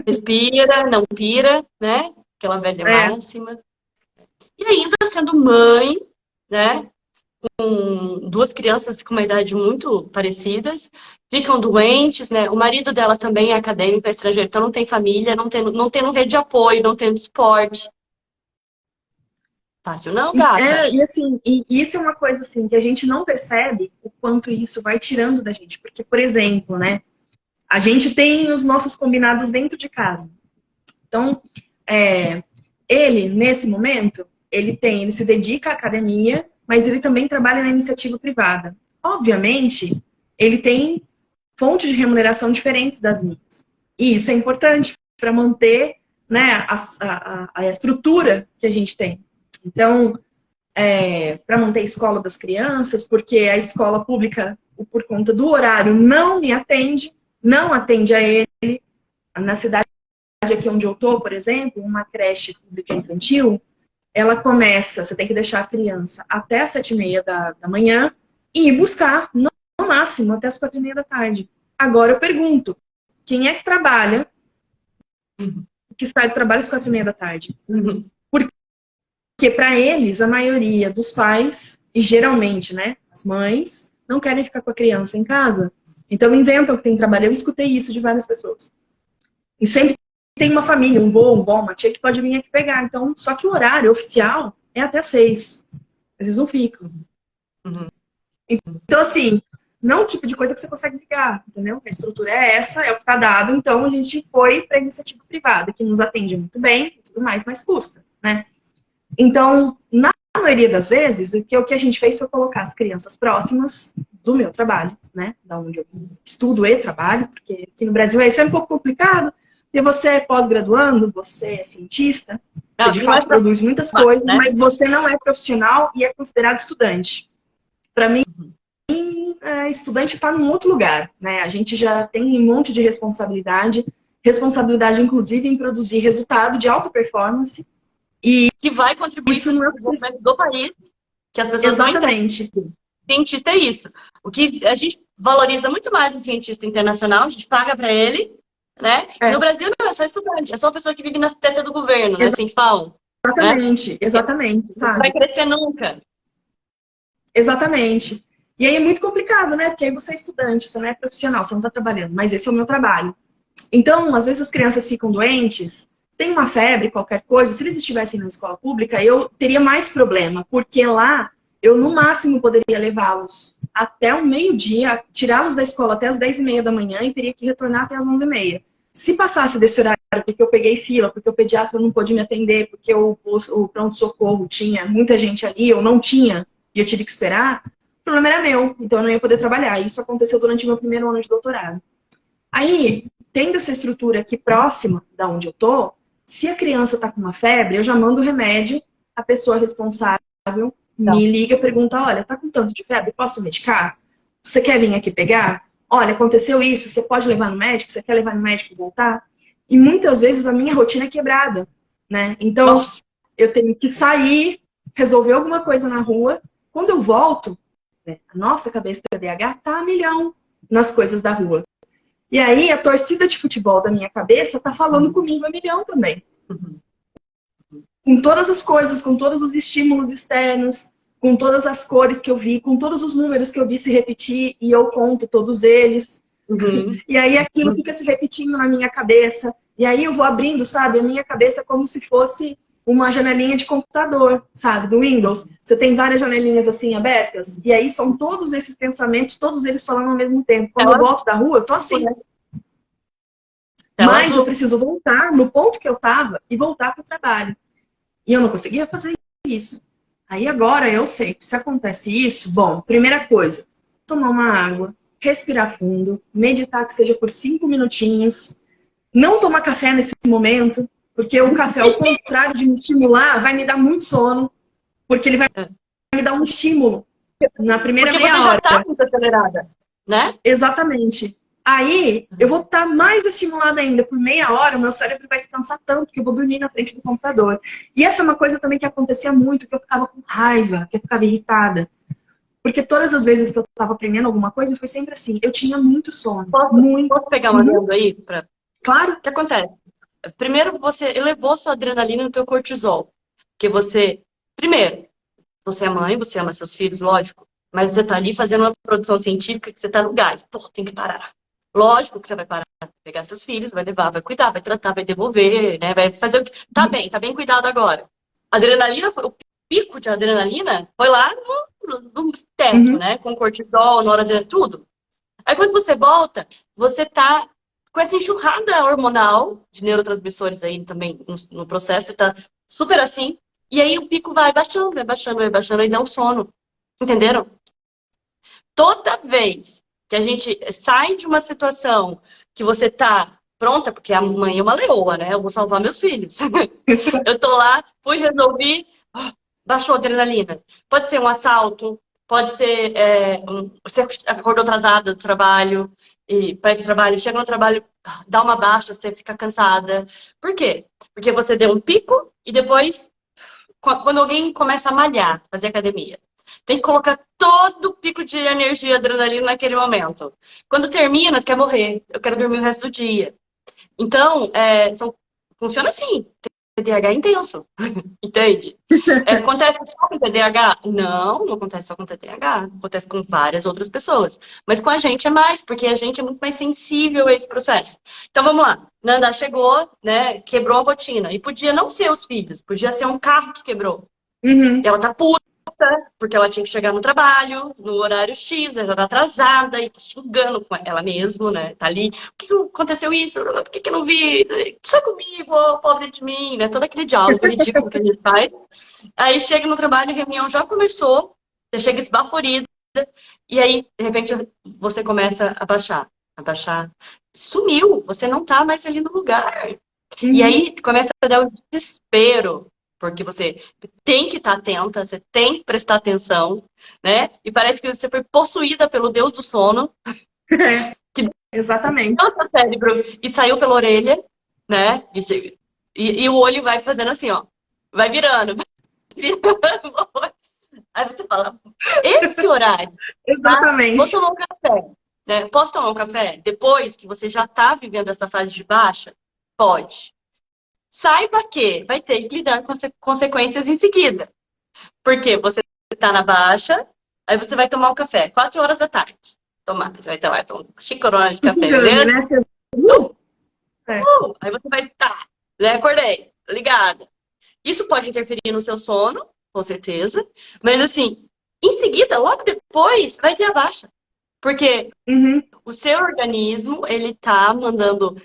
Respira, não pira, né? Aquela velha É, máxima. E ainda sendo mãe, né? Com duas crianças com uma idade muito parecidas, ficam doentes, né? O marido dela também é acadêmico, é estrangeiro, então não tem família, não tendo rede de apoio, não tendo suporte. Fácil não, gata? e assim, e isso é uma coisa assim que a gente não percebe o quanto isso vai tirando da gente. Porque, por exemplo, né? A gente tem os nossos combinados dentro de casa. Então, ele, nesse momento, ele se dedica à academia, mas ele também trabalha na iniciativa privada. Obviamente, ele tem fontes de remuneração diferentes das minhas. E isso é importante para manter, né, a estrutura que a gente tem. Então, para manter a escola das crianças, porque a escola pública, por conta do horário, não me atende, não atende a ele. Na cidade aqui onde eu tô, por exemplo, uma creche pública infantil, ela começa, você tem que deixar a criança até as 7h30 da manhã e ir buscar, no máximo, até as 4h30 da tarde. Agora eu pergunto, quem é que trabalha, que sai do trabalho às 4h30 da tarde? Porque para eles, a maioria dos pais, e geralmente, né, as mães, não querem ficar com a criança em casa. Então inventam que tem trabalho. Eu escutei isso de várias pessoas. E sempre tem uma família, um vô, uma tia que pode vir aqui pegar. Então, só que o horário oficial é até 6. Eles não ficam. Então, assim, não é o tipo de coisa que você consegue ligar, entendeu? A estrutura é essa, é o que está dado. Então, a gente foi para a iniciativa privada, que nos atende muito bem e tudo mais, mas custa, né? Então, na maioria das vezes, o que a gente fez foi colocar as crianças próximas do meu trabalho, né? Da onde eu estudo e trabalho, porque aqui no Brasil isso é um pouco complicado. E você é pós-graduando, você é cientista, você de fato produz muitas coisas, né? Mas você não é profissional e é considerado estudante. Para mim, estudante está num outro lugar, né? A gente já tem um monte de responsabilidade inclusive em produzir resultado de alta performance. E que vai contribuir para o desenvolvimento do país, que as pessoas não entendem. Cientista é isso. O que a gente valoriza muito mais o cientista internacional, a gente paga para ele, né? No Brasil não é só estudante, é só uma pessoa que vive nas tetas do governo, né? Assim que falam. Exatamente, né? Exatamente, sabe? Não vai crescer nunca. Exatamente. E aí é muito complicado, né? Porque aí você é estudante, você não é profissional, você não está trabalhando, mas esse é o meu trabalho. Então, às vezes as crianças ficam doentes, tem uma febre, qualquer coisa, se eles estivessem na escola pública, eu teria mais problema, porque lá eu no máximo poderia levá-los até o meio-dia, tirá-los da escola até as 10h30 da manhã e teria que retornar até as 11h30. Se passasse desse horário, porque eu peguei fila, porque o pediatra não pôde me atender, porque o pronto-socorro tinha muita gente ali, eu não tinha, e eu tive que esperar, o problema era meu, então eu não ia poder trabalhar. Isso aconteceu durante o meu primeiro ano de doutorado. Aí, tendo essa estrutura aqui próxima da onde eu tô, se a criança tá com uma febre, eu já mando o remédio, a pessoa responsável me liga e pergunta, olha, tá com tanto de febre, posso medicar? Você quer vir aqui pegar? Olha, aconteceu isso, você pode levar no médico? Você quer levar no médico e voltar? E muitas vezes a minha rotina é quebrada, né? Então, eu tenho que sair, resolver alguma coisa na rua. Quando eu volto, né, a nossa cabeça de TDAH tá a milhão nas coisas da rua. E aí, a torcida de futebol da minha cabeça tá falando comigo a milhão também. Com todas as coisas, com todos os estímulos externos, com todas as cores que eu vi, com todos os números que eu vi se repetir, e eu conto todos eles. E aí, aquilo fica se repetindo na minha cabeça. E aí, eu vou abrindo, sabe, a minha cabeça como se fosse uma janelinha de computador, sabe, do Windows. Você tem várias janelinhas assim abertas, e aí são todos esses pensamentos, todos eles falando ao mesmo tempo. Quando eu volto da rua, eu tô assim. Mas eu preciso voltar no ponto que eu tava e voltar pro trabalho. E eu não conseguia fazer isso. Aí agora eu sei que se acontece isso, bom, primeira coisa, tomar uma água, respirar fundo, meditar que seja por 5 minutinhos, não tomar café nesse momento, porque o café, ao contrário de me estimular, vai me dar muito sono, porque ele vai me dar um estímulo na primeira meia hora. Porque você já tá muito acelerada, né? Exatamente. Aí, eu vou estar mais estimulada ainda. Por meia hora, o meu cérebro vai se cansar tanto que eu vou dormir na frente do computador. E essa é uma coisa também que acontecia muito, que eu ficava com raiva, que eu ficava irritada. Porque todas as vezes que eu estava aprendendo alguma coisa, foi sempre assim. Eu tinha muito sono. Muito. Posso pegar uma dentro aí? Claro. O que acontece? Primeiro, você elevou sua adrenalina no teu cortisol. Porque você... Primeiro, você é mãe, você ama seus filhos, lógico. Mas você tá ali fazendo uma produção científica que você tá no gás. Pô, tem que parar. Lógico que você vai parar. Pegar seus filhos, vai levar, vai cuidar, vai tratar, vai devolver, né? Vai fazer o que... Tá bem cuidado agora. Adrenalina, o pico de adrenalina foi lá no teto, né? Com cortisol, noradrenalina, tudo. Aí quando você volta, você tá com essa enxurrada hormonal de neurotransmissores aí também no processo, você tá super assim, e aí o pico vai baixando, vai baixando, vai baixando, aí dá um sono. Entenderam? Toda vez que a gente sai de uma situação que você tá pronta, porque a mãe é uma leoa, né? Eu vou salvar meus filhos. Eu tô lá, fui resolver, baixou a adrenalina. Pode ser um assalto, pode ser você acordou atrasado do trabalho, e para ir pro trabalho, chega no trabalho, dá uma baixa, você fica cansada. Por quê? Porque você deu um pico e depois, quando alguém começa a malhar, fazer academia, tem que colocar todo o pico de energia e adrenalina naquele momento. Quando termina, quer morrer. Eu quero dormir o resto do dia. Então, funciona assim. TDAH intenso. Entende? Acontece só com TDAH? Não, não acontece só com TDAH. Acontece com várias outras pessoas. Mas com a gente é mais, porque a gente é muito mais sensível a esse processo. Então, vamos lá. Nanda chegou, né? Quebrou a rotina. E podia não ser os filhos. Podia ser um carro que quebrou. Ela tá puta, porque ela tinha que chegar no trabalho, no horário X, ela tá atrasada e tá xingando com ela mesma, né? Tá ali, por que aconteceu isso? Por que eu não vi? Só comigo, pobre de mim, né? Todo aquele diálogo ridículo que a gente faz. Aí chega no trabalho, a reunião já começou, você chega esbaforida, e aí, de repente, você começa a baixar. Sumiu, você não tá mais ali no lugar. E aí começa a dar o desespero. Porque você tem que estar atenta, você tem que prestar atenção, né? E parece que você foi possuída pelo Deus do sono. Exatamente. Que seu cérebro e saiu pela orelha, né? E o olho vai fazendo assim, ó. Vai virando, vai virando. Aí você fala, esse horário. Exatamente. Vou tomar um café. Né? Posso tomar um café? Depois que você já está vivendo essa fase de baixa? Pode. Saiba que vai ter que lidar com consequências em seguida. Porque você está na baixa, aí você vai tomar o café, 4 horas da tarde. Você vai tomar uma xícara de café, beleza? Né? Você... Aí você vai estar, né? Acordei, ligada. Isso pode interferir no seu sono, com certeza. Mas assim, em seguida, logo depois, vai ter a baixa. Porque o seu organismo, ele tá mandando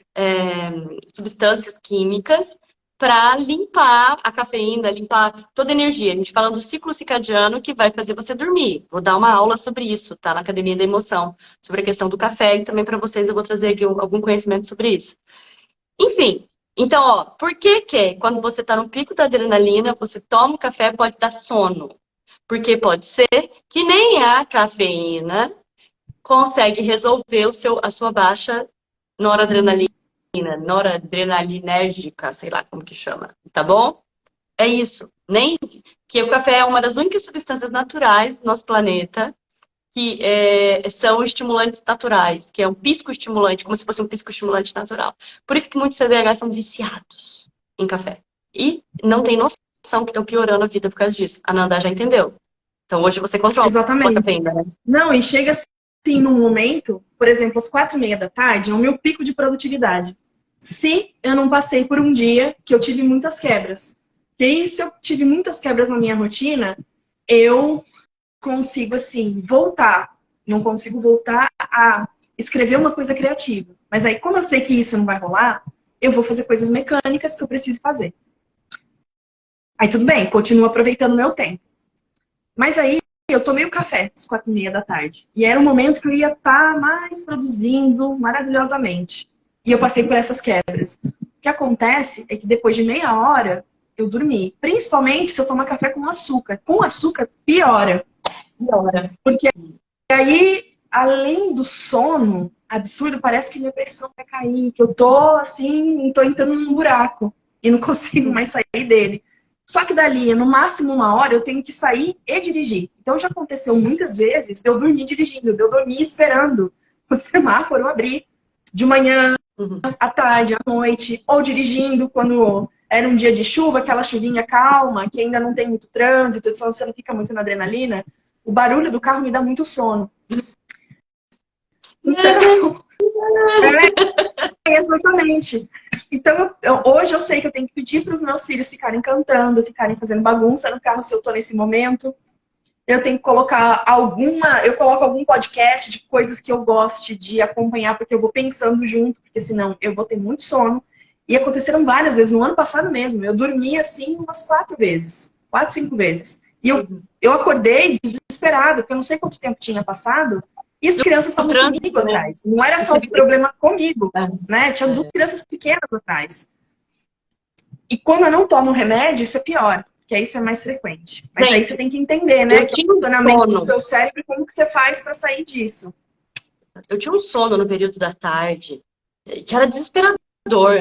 substâncias químicas para limpar a cafeína, limpar toda a energia. A gente fala do ciclo circadiano que vai fazer você dormir. Vou dar uma aula sobre isso, tá? Na Academia da Emoção, sobre a questão do café, e também para vocês eu vou trazer aqui algum conhecimento sobre isso. Enfim, então, ó, por que quando você tá no pico da adrenalina, você toma um café, pode dar sono? Porque pode ser que nem a cafeína consegue resolver a sua baixa noradrenalinérgica, sei lá como que chama, tá bom? É isso. Nem que o café é uma das únicas substâncias naturais do nosso planeta que são estimulantes naturais, que é um pisco-estimulante, como se fosse um pisco-estimulante natural. Por isso que muitos CDH são viciados em café. E não tem noção que estão piorando a vida por causa disso. A Nanda já entendeu. Então hoje você controla a cafeína, né? Não, e chega assim num momento, por exemplo, às 4:30 da tarde, é o meu pico de produtividade. Se eu não passei por um dia que eu tive muitas quebras. E aí, se eu tive muitas quebras na minha rotina, eu consigo, assim, voltar. Não consigo voltar a escrever uma coisa criativa. Mas aí, como eu sei que isso não vai rolar, eu vou fazer coisas mecânicas que eu preciso fazer. Aí tudo bem, continuo aproveitando o meu tempo. Mas aí, eu tomei o café às 4:30 da tarde. E era um momento que eu ia estar mais produzindo maravilhosamente. E eu passei por essas quebras. O que acontece é que depois de meia hora, eu dormi. Principalmente se eu tomar café com açúcar. Com açúcar, piora. Porque aí, além do sono, absurdo, parece que minha pressão vai cair, que eu tô assim, tô entrando num buraco e não consigo mais sair dele. Só que dali, no máximo 1 hora, eu tenho que sair e dirigir. Então já aconteceu muitas vezes de eu dormir dirigindo, de eu dormir esperando o semáforo abrir de manhã, à tarde, à noite, ou dirigindo quando era um dia de chuva, aquela chuvinha calma, que ainda não tem muito trânsito, senão você não fica muito na adrenalina. O barulho do carro me dá muito sono. Então, exatamente. Então, hoje eu sei que eu tenho que pedir para os meus filhos ficarem cantando, ficarem fazendo bagunça no carro se eu estou nesse momento. Eu tenho que colocar eu coloco algum podcast de coisas que eu goste de acompanhar, porque eu vou pensando junto, porque senão eu vou ter muito sono. E aconteceram várias vezes, no ano passado mesmo. Eu dormi assim umas 4 vezes. 4, 5 vezes. E eu acordei desesperado, porque eu não sei quanto tempo tinha passado. E as crianças estavam comigo atrás. Não era só o problema comigo, né? Tinha 2 crianças pequenas atrás. E quando eu não tomo remédio, isso é pior. Porque aí isso é mais frequente. Mas aí você tem que entender, né? Que é o funcionamento do seu cérebro e como que você faz para sair disso. Eu tinha um sono no período da tarde, que era desesperador.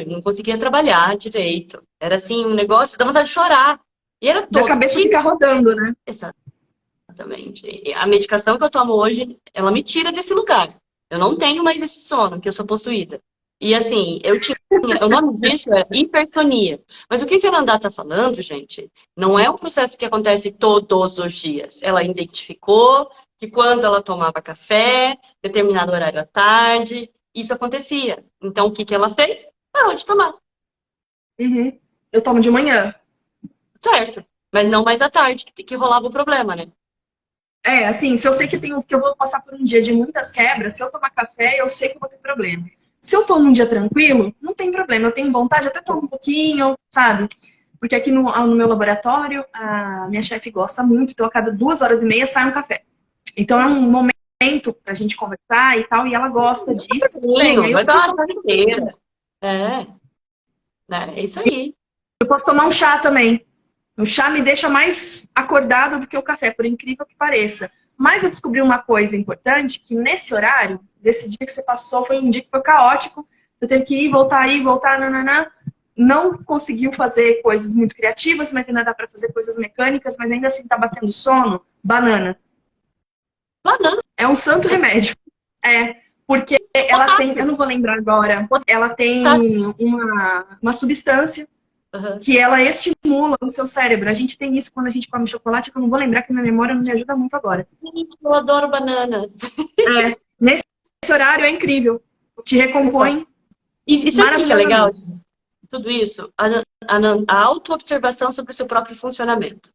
Não conseguia trabalhar direito. Era assim, um negócio, dá vontade de chorar. E era todo da cabeça ficar rodando, né? Exatamente. A medicação que eu tomo hoje, ela me tira desse lugar. Eu não tenho mais esse sono, que eu sou possuída. E assim, o nome disso é hipertonia. Mas o que a Nandá está falando, gente, não é um processo que acontece todos os dias. Ela identificou que quando ela tomava café, determinado horário à tarde, isso acontecia. Então, o que ela fez? Parou de tomar. Eu tomo de manhã. Certo. Mas não mais à tarde, que rolava o problema, né? Assim, se eu sei que eu vou passar por um dia de muitas quebras, se eu tomar café, eu sei que eu vou ter problema. Se eu tô num dia tranquilo, não tem problema. Eu tenho vontade, até tomo um pouquinho, sabe? Porque aqui no meu laboratório, a minha chefe gosta muito, então a cada 2 horas e meia sai um café. Então é um momento pra gente conversar e tal, e ela gosta disso. Tudo bem. Aí vai dar uma inteira. É isso aí. Eu posso tomar um chá também. O chá me deixa mais acordada do que o café, por incrível que pareça. Mas eu descobri uma coisa importante, que nesse horário, desse dia que você passou, foi um dia que foi caótico. Você teve que ir, voltar, nananã. Não conseguiu fazer coisas muito criativas, mas ainda dá para fazer coisas mecânicas, mas ainda assim tá batendo sono. Banana. Banana? É um santo remédio. Porque ela tem, eu não vou lembrar agora, ela tem uma substância que ela estimula o seu cérebro. A gente tem isso quando a gente come chocolate, que eu não vou lembrar, que minha memória não me ajuda muito agora. Eu adoro banana. Nesse horário é incrível. Te recompõe. E sabe o que é legal? Tudo isso? A auto-observação sobre o seu próprio funcionamento.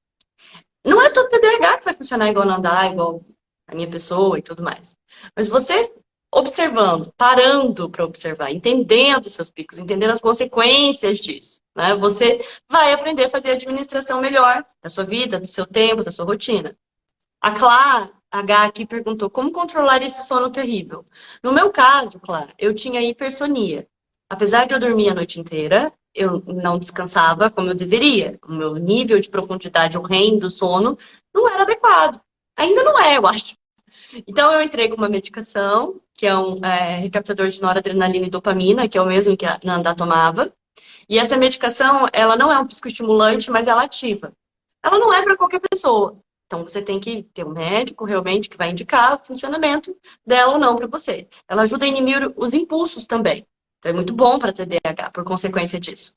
Não é todo TDAH que vai funcionar igual Nandá, igual a minha pessoa e tudo mais. Mas você observando, parando para observar, entendendo os seus picos, entendendo as consequências disso, né? Você vai aprender a fazer a administração melhor da sua vida, do seu tempo, da sua rotina. A Clá H aqui perguntou como controlar esse sono terrível. No meu caso, Clá, eu tinha hipersonia. Apesar de eu dormir a noite inteira, eu não descansava como eu deveria. O meu nível de profundidade, o REM do sono, não era adequado. Ainda não é, eu acho. Então, eu entrei com uma medicação, que é um recaptador de noradrenalina e dopamina, que é o mesmo que a Nandá tomava. E essa medicação, ela não é um psicoestimulante, mas ela ativa. Ela não é para qualquer pessoa. Então, você tem que ter um médico, realmente, que vai indicar o funcionamento dela ou não para você. Ela ajuda a inibir os impulsos também. Então, é muito bom para TDAH, por consequência disso.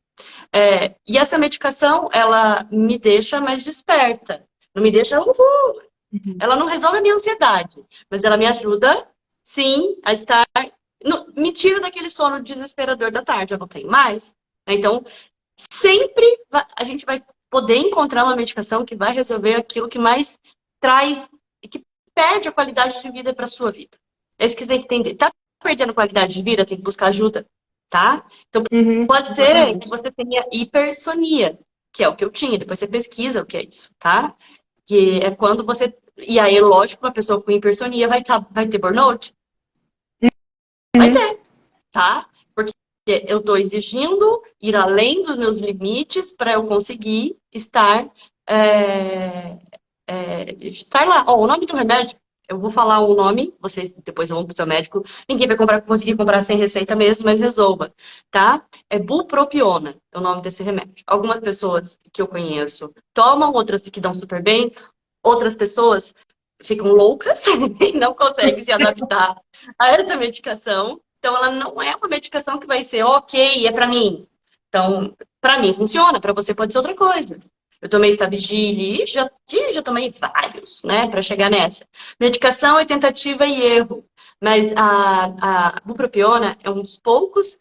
E essa medicação, ela me deixa mais desperta. Não me deixa... Ela não resolve a minha ansiedade, mas ela me ajuda, sim, a estar... me tira daquele sono desesperador da tarde, eu não tenho mais. Então, sempre a gente vai poder encontrar uma medicação que vai resolver aquilo que mais traz, que perde a qualidade de vida para a sua vida. É isso que você tem que entender. Tá perdendo qualidade de vida, tem que buscar ajuda, tá? Então, pode ser que você tenha hipersonia, que é o que eu tinha. Depois você pesquisa o que é isso, tá? Que é quando você... E aí, lógico, uma pessoa com hipersonia vai ter burnout? Vai ter, tá? Porque eu estou exigindo ir além dos meus limites para eu conseguir estar lá. O nome do remédio eu vou falar o nome, vocês depois vão pro seu médico. Ninguém vai conseguir comprar sem receita mesmo, mas resolva, tá? É bupropiona, é o nome desse remédio. Algumas pessoas que eu conheço tomam, outras que dão super bem, outras pessoas ficam loucas e não conseguem se adaptar a essa medicação. Então, ela não é uma medicação que vai ser ok, é pra mim. Então, pra mim funciona, pra você pode ser outra coisa. Eu tomei Stabigile e já tomei vários, né, para chegar nessa. Medicação é tentativa e erro, mas a bupropiona é um dos poucos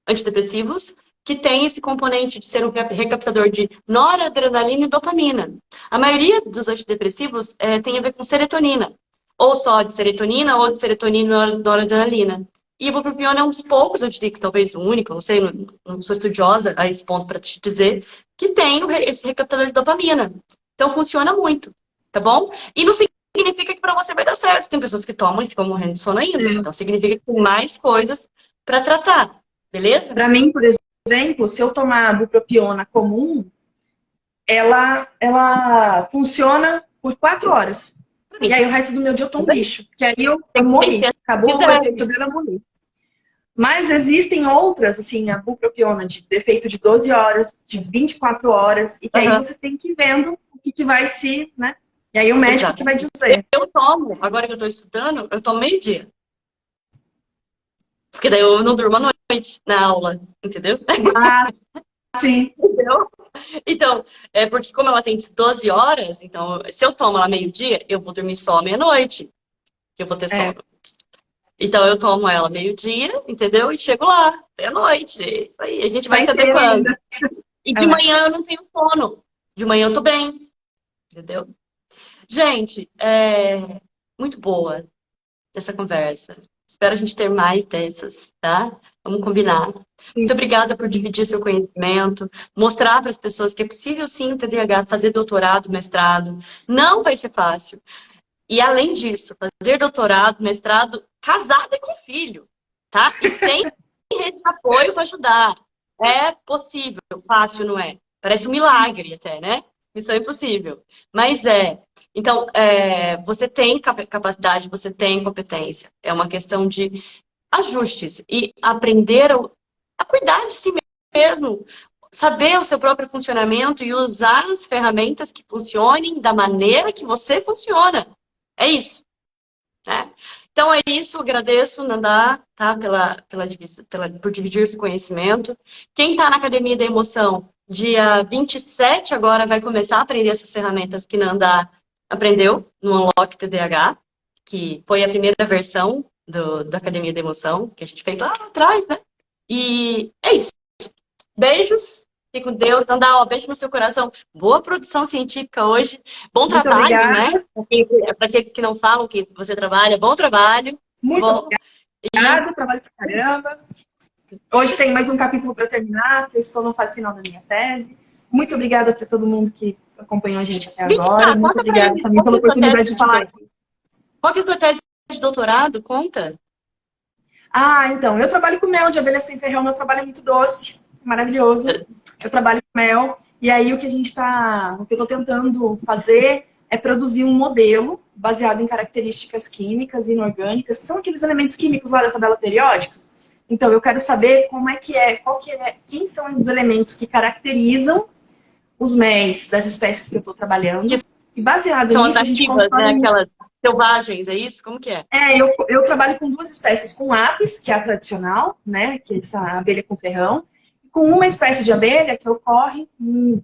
antidepressivos que tem esse componente de ser um recaptador de noradrenalina e dopamina. A maioria dos antidepressivos tem a ver com serotonina, ou só de serotonina, ou de serotonina e noradrenalina. E a bupropiona é um dos poucos, eu diria que talvez o único, não sei, não sou estudiosa a esse ponto para te dizer, que tem esse recaptador de dopamina. Então funciona muito, tá bom? E não significa que para você vai dar certo. Tem pessoas que tomam e ficam morrendo de sono ainda. Então significa que tem mais coisas para tratar, beleza? Para mim, por exemplo, se eu tomar a bupropiona comum, ela funciona por 4 horas. E aí o resto do meu dia eu tô um lixo. Porque aí eu morri. Acabou o efeito dela, eu morri. Mas existem outras, assim, a bupropiona de efeito de 12 horas, de 24 horas. E que aí você tem que ir vendo o que vai se, né? E aí o médico que vai dizer. Eu tomo, agora que eu tô estudando, eu tomo meio-dia. Porque daí eu não durmo à noite na aula, entendeu? Ah, sim. Entendeu? Então, porque como ela tem 12 horas, então, se eu tomo ela meio-dia, eu vou dormir só meia-noite, que eu vou ter sono. Então, eu tomo ela meio-dia, entendeu? E chego lá, meia-noite. Isso aí, a gente vai se adequando. E de manhã eu não tenho sono. De manhã eu tô bem, entendeu? Gente, muito boa essa conversa. Espero a gente ter mais dessas, tá? Vamos combinar. Sim. Muito obrigada por dividir seu conhecimento, mostrar para as pessoas que é possível sim o TDAH, fazer doutorado, mestrado. Não vai ser fácil. E além disso, fazer doutorado, mestrado, casada e com filho, tá? E sem rede de apoio para ajudar. É possível, fácil não é? Parece um milagre até, né? Missão impossível. Mas é. Então, você tem capacidade, você tem competência. É uma questão de ajustes e aprender a cuidar de si mesmo. Saber o seu próprio funcionamento e usar as ferramentas que funcionem da maneira que você funciona. É isso. Né? Então é isso, agradeço, Nandá, tá? Por dividir esse conhecimento. Quem está na Academia da Emoção, dia 27 agora vai começar a aprender essas ferramentas que Nandá aprendeu no Unlock TDAH, que foi a primeira versão da Academia da Emoção, que a gente fez lá atrás, né? E é isso. Beijos. Fique com Deus. Nandá, beijo no seu coração. Boa produção científica hoje. Bom Muito trabalho, obrigada. né? Para aqueles que não falam que você trabalha, bom trabalho. Muito obrigada. Trabalho pra caramba. Hoje tem mais um capítulo para terminar, porque eu estou no fase final da minha tese. Muito obrigada para todo mundo que acompanhou a gente até agora. Muito obrigada também pela oportunidade de falar aqui. Qual que é a sua tese de doutorado? Conta. Então, eu trabalho com mel de abelha sem ferrão. Meu trabalho é muito doce, maravilhoso. Eu trabalho com mel. E aí o que eu estou tentando fazer é produzir um modelo baseado em características químicas e inorgânicas, que são aqueles elementos químicos lá da tabela periódica. Então, eu quero saber quem são os elementos que caracterizam os méis das espécies que eu estou trabalhando. E baseado nisso, a gente constrói... né? Aquelas selvagens, é isso? Como que é? Eu trabalho com 2 espécies, com apis, que é a tradicional, né? Que é essa abelha com ferrão, e com uma espécie de abelha que ocorre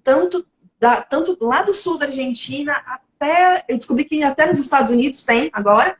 tanto lá do sul da Argentina até... Eu descobri que até nos Estados Unidos tem agora,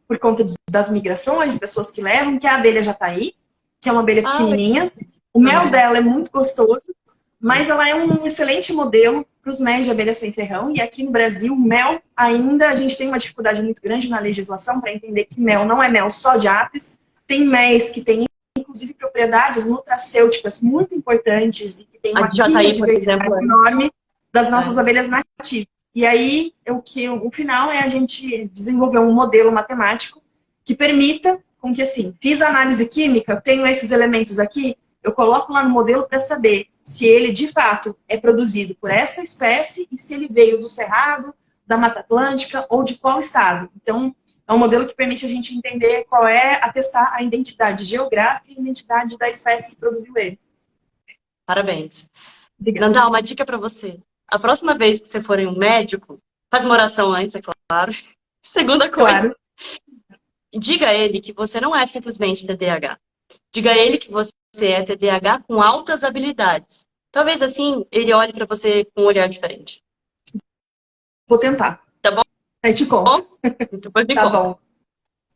por conta das migrações, de pessoas que levam, que é a abelha jataí, que é uma abelha pequenininha. O mel dela é muito gostoso, mas ela é um excelente modelo para os méis de abelha sem ferrão. E aqui no Brasil, mel ainda, a gente tem uma dificuldade muito grande na legislação para entender que mel não é mel só de apis. Tem méis que têm, inclusive, propriedades nutracêuticas muito importantes e que tem uma química diversidade enorme das nossas abelhas nativas. E aí, o final é a gente desenvolver um modelo matemático que permita com que, assim, fiz a análise química, eu tenho esses elementos aqui, eu coloco lá no modelo para saber se ele, de fato, é produzido por esta espécie e se ele veio do cerrado, da Mata Atlântica ou de qual estado. Então, é um modelo que permite a gente entender qual é, atestar a identidade geográfica e a identidade da espécie que produziu ele. Parabéns. Obrigada. Nandan, uma dica para você. A próxima vez que você for em um médico, faz uma oração antes, é claro. Segunda coisa, Claro. diga a ele que você não é simplesmente TDAH. Diga a ele que você é TDAH com altas habilidades. Talvez assim ele olhe para você com um olhar diferente. Vou tentar. Tá bom? Aí te conto. Depois me Tá conta. bom.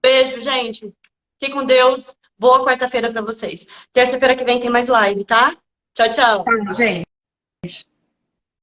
Beijo, gente. Fique com Deus. Boa quarta-feira para vocês. Terça-feira que vem tem mais live, tá? Tchau, tchau. Tá, gente.